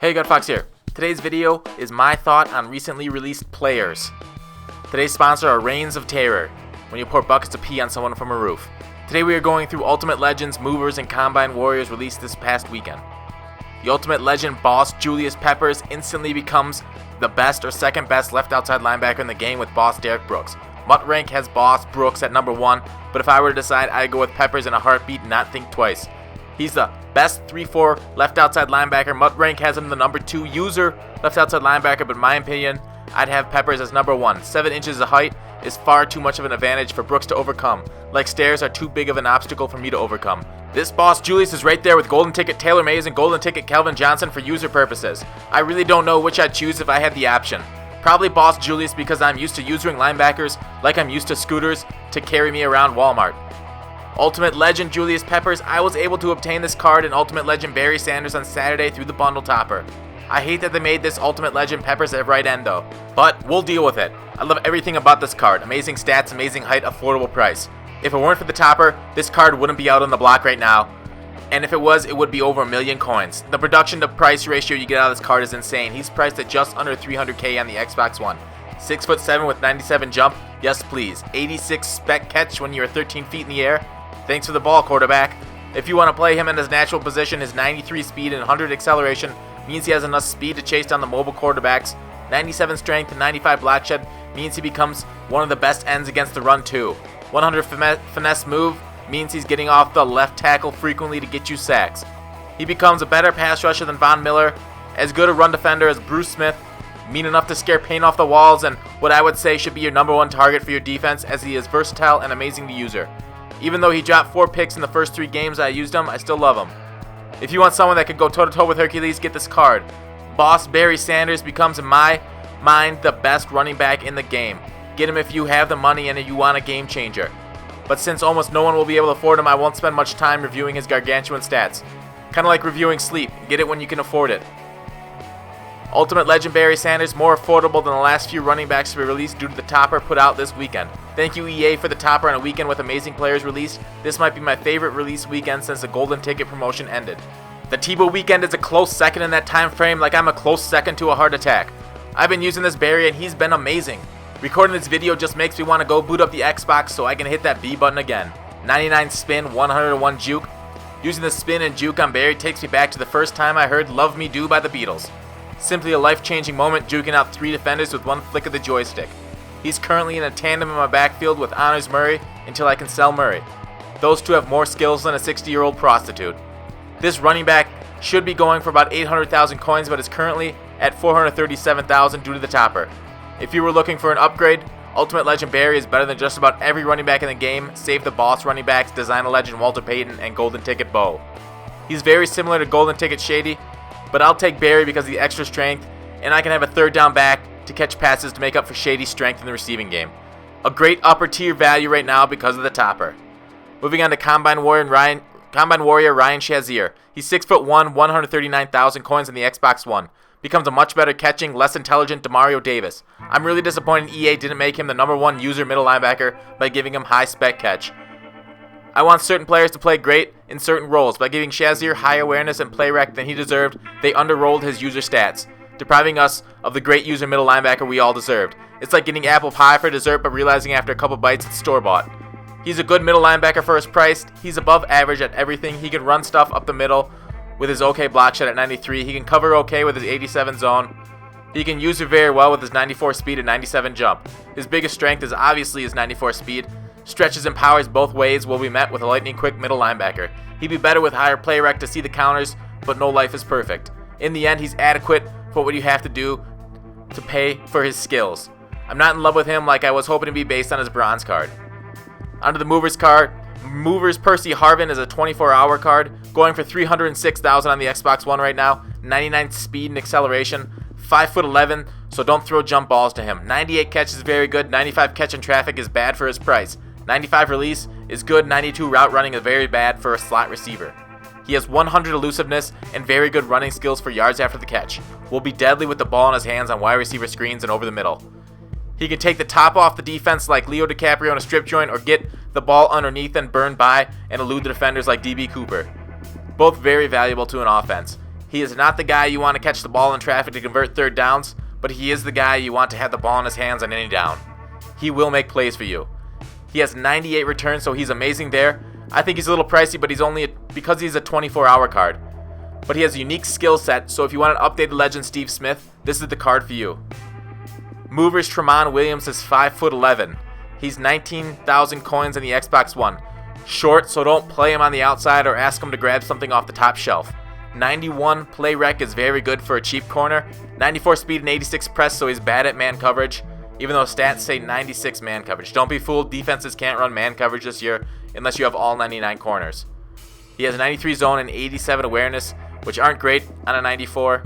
Hey, Fox here. Today's video is my thought on recently released players. Today's sponsor are Reigns of Terror, when you pour buckets of pee on someone from a roof. Today we are going through Ultimate Legends, Movers, and Combine Warriors released this past weekend. The Ultimate Legend boss Julius Peppers instantly becomes the best or second best left outside linebacker in the game with boss Derek Brooks. Mutt Rank has boss Brooks at number 1, but if I were to decide, I'd go with Peppers in a heartbeat and not think twice. He's the best 3-4 left outside linebacker. Mutt Rank has him the number 2 user left outside linebacker, but in my opinion, I'd have Peppers as number 1. 7 inches of height is far too much of an advantage for Brooks to overcome. Like stairs are too big of an obstacle for me to overcome. This boss Julius is right there with Golden Ticket Taylor Mays and Golden Ticket Calvin Johnson for user purposes. I really don't know which I'd choose if I had the option. Probably boss Julius because I'm used to usering linebackers like I'm used to scooters to carry me around Walmart. Ultimate Legend Julius Peppers, I was able to obtain this card in Ultimate Legend Barry Sanders on Saturday through the bundle topper. I hate that they made this Ultimate Legend Peppers at right end though, but we'll deal with it. I love everything about this card. Amazing stats, amazing height, affordable price. If it weren't for the topper, this card wouldn't be out on the block right now. And if it was, it would be over 1 million coins. The production to price ratio you get out of this card is insane. He's priced at just under 300k on the Xbox One. 6'7" with 97 jump, yes please. 86 spec catch when you're 13 feet in the air. Thanks for the ball, quarterback. If you want to play him in his natural position, his 93 speed and 100 acceleration means he has enough speed to chase down the mobile quarterbacks. 97 strength and 95 block shed means he becomes one of the best ends against the run too. 100 finesse move means he's getting off the left tackle frequently to get you sacks. He becomes a better pass rusher than Von Miller, as good a run defender as Bruce Smith, mean enough to scare paint off the walls, and what I would say should be your number 1 target for your defense, as he is versatile and amazing to user. Even though he dropped 4 picks in the first 3 games I used him, I still love him. If you want someone that could go toe-to-toe with Hercules, get this card. Boss Barry Sanders becomes, in my mind, the best running back in the game. Get him if you have the money and you want a game changer. But since almost no one will be able to afford him, I won't spend much time reviewing his gargantuan stats. Kinda like reviewing sleep. Get it when you can afford it. Ultimate Legend Barry Sanders, more affordable than the last few running backs to be released due to the topper put out this weekend. Thank you EA for the topper on a weekend with amazing players released. This might be my favorite release weekend since the Golden Ticket promotion ended. The Tebow weekend is a close second in that time frame, like I'm a close second to a heart attack. I've been using this Barry and he's been amazing. Recording this video just makes me want to go boot up the Xbox so I can hit that B button again. 99 spin, 101 juke. Using the spin and juke on Barry takes me back to the first time I heard Love Me Do by the Beatles. Simply a life-changing moment, juking out 3 defenders with one flick of the joystick. He's currently in a tandem in my backfield with Honors Murray until I can sell Murray. Those two have more skills than a 60-year-old prostitute. This running back should be going for about 800,000 coins, but is currently at 437,000 due to the topper. If you were looking for an upgrade, Ultimate Legend Barry is better than just about every running back in the game, save the boss running backs Design a Legend Walter Payton and Golden Ticket Bo. He's very similar to Golden Ticket Shady, but I'll take Barry because of the extra strength, and I can have a third down back to catch passes to make up for Shady's strength in the receiving game. A great upper tier value right now because of the topper. Moving on to Combine Warrior Ryan Shazier. He's 6'1", 139,000 coins on the Xbox One. Becomes a much better catching, less intelligent Demario Davis. I'm really disappointed EA didn't make him the number 1 user middle linebacker by giving him high spec catch. I want certain players to play great in certain roles. By giving Shazier high awareness and play rec than he deserved, they underrolled his user stats, depriving us of the great user middle linebacker we all deserved. It's like getting apple pie for dessert but realizing after a couple bites it's store-bought. He's a good middle linebacker for his price. He's above average at everything. He can run stuff up the middle with his okay block shot at 93. He can cover okay with his 87 zone. He can use it very well with his 94 speed and 97 jump. His biggest strength is obviously his 94 speed. Stretches and powers both ways will be met with a lightning quick middle linebacker. He'd be better with higher play rec to see the counters, but no life is perfect. In the end, he's adequate for what you have to do to pay for his skills. I'm not in love with him like I was hoping to be based on his bronze card. Onto the Movers card. Movers Percy Harvin is a 24-hour card, going for 306,000 on the Xbox One right now. 99 speed and acceleration. 5'11", so don't throw jump balls to him. 98 catch is very good. 95 catch in traffic is bad for his price. 95 release is good. 92 route running is very bad for a slot receiver. He has 100 elusiveness and very good running skills for yards after the catch. Will be deadly with the ball in his hands on wide receiver screens and over the middle. He can take the top off the defense like Leo DiCaprio in a strip joint, or get the ball underneath and burn by and elude the defenders like DB Cooper. Both very valuable to an offense. He is not the guy you want to catch the ball in traffic to convert third downs, but he is the guy you want to have the ball in his hands on any down. He will make plays for you. He has 98 returns, so he's amazing there. I think he's a little pricey, but because he's a 24-hour card. But he has a unique skill set, so if you want an updated legend Steve Smith, this is the card for you. Movers Tramon Williams is 5'11". He's 19,000 coins in the Xbox One. Short, so don't play him on the outside or ask him to grab something off the top shelf. 91 play rec is very good for a cheap corner. 94 speed and 86 press, so he's bad at man coverage, even though stats say 96 man coverage. Don't be fooled, defenses can't run man coverage this year unless you have all 99 corners. He has 93 zone and 87 awareness, which aren't great on a 94.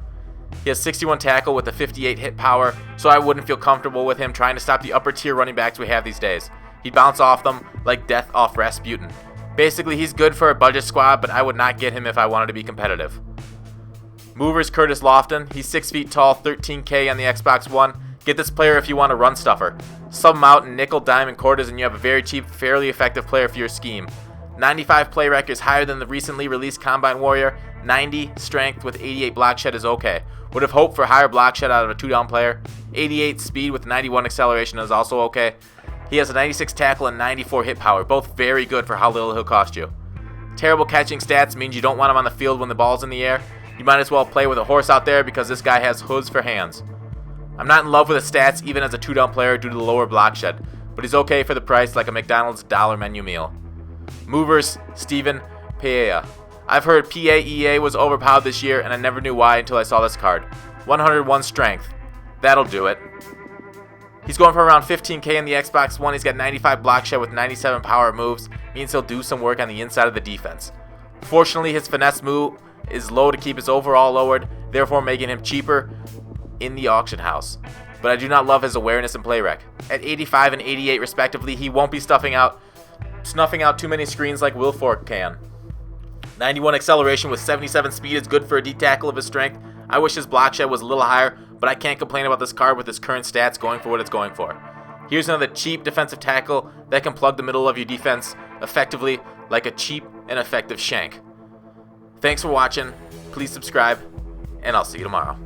He has 61 tackle with a 58 hit power, so I wouldn't feel comfortable with him trying to stop the upper tier running backs we have these days. He'd bounce off them like death off Rasputin. Basically, he's good for a budget squad, but I would not get him if I wanted to be competitive. Movers Curtis Lofton. He's 6 feet tall, 13K on the Xbox One. Get this player if you want a run stuffer. Sub him out in nickel, dime, and quarters, and you have a very cheap, fairly effective player for your scheme. 95 play rec is higher than the recently released Combine Warrior. 90 strength with 88 block shed is okay. Would have hoped for higher block shed out of a 2-down player. 88 speed with 91 acceleration is also okay. He has a 96 tackle and 94 hit power, both very good for how little he'll cost you. Terrible catching stats means you don't want him on the field when the ball's in the air. You might as well play with a horse out there because this guy has hooves for hands. I'm not in love with his stats even as a 2-down player due to the lower block shed, but he's okay for the price like a McDonald's dollar menu meal. Movers Stephen Paea. I've heard PAEA was overpowered this year and I never knew why until I saw this card. 101 strength. That'll do it. He's going for around 15K in the Xbox One. He's got 95 block shed with 97 power moves. Means he'll do some work on the inside of the defense. Fortunately, his finesse move is low to keep his overall lowered, therefore making him cheaper in the auction house. But I do not love his awareness and play rec. At 85 and 88 respectively, he won't be snuffing out too many screens like Wilfork can. 91 acceleration with 77 speed is good for a D tackle of his strength. I wish his block shed was a little higher, but I can't complain about this card with his current stats going for what it's going for. Here's another cheap defensive tackle that can plug the middle of your defense effectively like a cheap and effective shank. Thanks for watching, please subscribe, and I'll see you tomorrow.